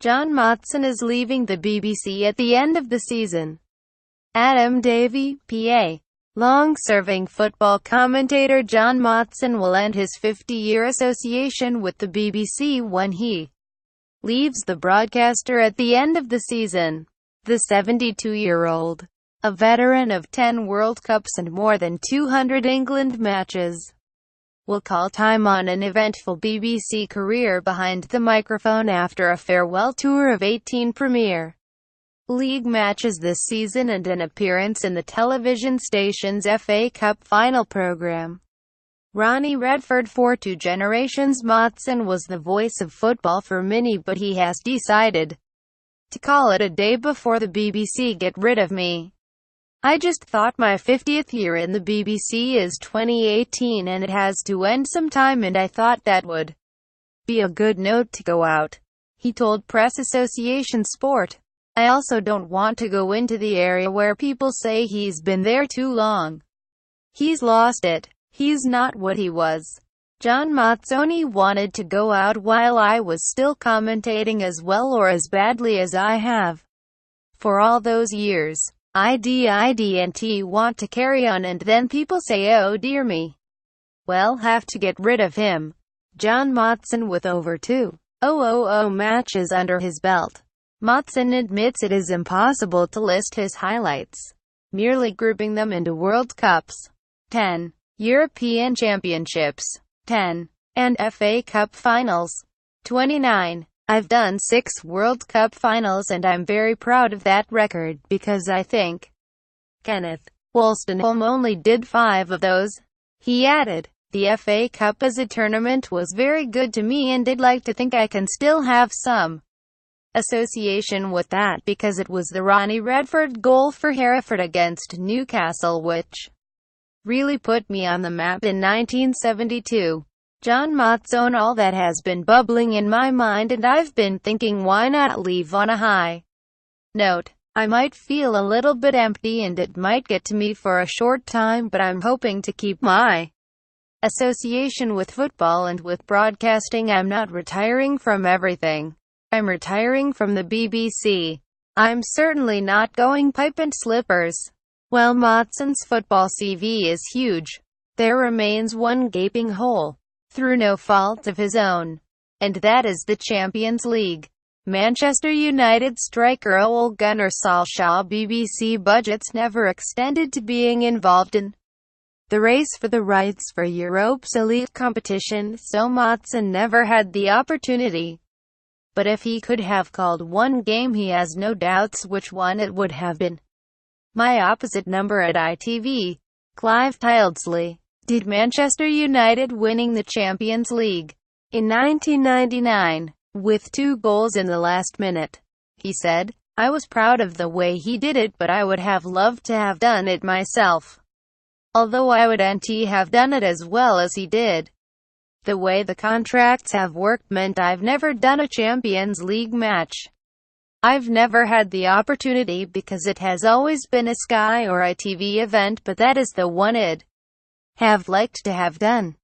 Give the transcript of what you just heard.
John Motson is leaving the BBC at the end of the season. Davy, PA. Long-serving football commentator John Motson will end his 50-year association with the BBC when he leaves the broadcaster at the end of the season. The 72-year-old, a veteran of 10 World Cups and more than 200 England matches, will call time on an eventful BBC career behind the microphone after a farewell tour of 18 Premier League matches this season and an appearance in the television station's FA Cup final programme. Ronnie RadfordFor 2 generations. Motson was the voice of football for many, but he has decided to call it a day before the BBC get rid of me. I just thought my 50th year in the BBC is 2018 and it has to end sometime, and I thought that would be a good note to go out, he told Press Association Sport. I also don't want to go into the area where people say he's been there too long. He's lost it. He's not what he was. John MotsonI wanted to go out while I was still commentating as well or as badly as I have for all those years. I didn't want to carry on, and then people say, oh dear me, well, have to get rid of him. John Motson, with over 2,000 matches under his belt. Motson admits it is impossible to list his highlights, merely grouping them into World Cups, 10, European Championships, 10, and FA Cup finals, 29. I've done 6 World Cup finals and I'm very proud of that record, because I think Kenneth Wolstenholme only did 5 of those. He added, the FA Cup as a tournament was very good to me and I'd like to think I can still have some association with that, because it was the Ronnie Radford goal for Hereford against Newcastle which really put me on the map in 1972. John Motson, all that has been bubbling in my mind and I've been thinking, why not leave on a high note? I might feel a little bit empty and it might get to me for a short time, but I'm hoping to keep my association with football and with broadcasting. I'm not retiring from everything. I'm retiring from the BBC. I'm certainly not going pipe and slippers. While Motson's football CV is huge, there remains one gaping hole, through no fault of his own, and that is the Champions League. Manchester United striker Ole Gunnar Solskjaer. BBC budgets never extended to being involved in the race for the rights for Europe's elite competition, so Motson never had the opportunity. But if he could have called one game, he has no doubts which one it would have been. My opposite number at ITV, Clive Tildesley, did Manchester United winning the Champions League in 1999, with 2 goals in the last minute. He said, I was proud of the way he did it, but I would have loved to have done it myself. Although I wouldn't have done it as well as he did. The way the contracts have worked meant I've never done a Champions League match. I've never had the opportunity because it has always been a Sky or ITV event, but that is the one I'd have liked to have done.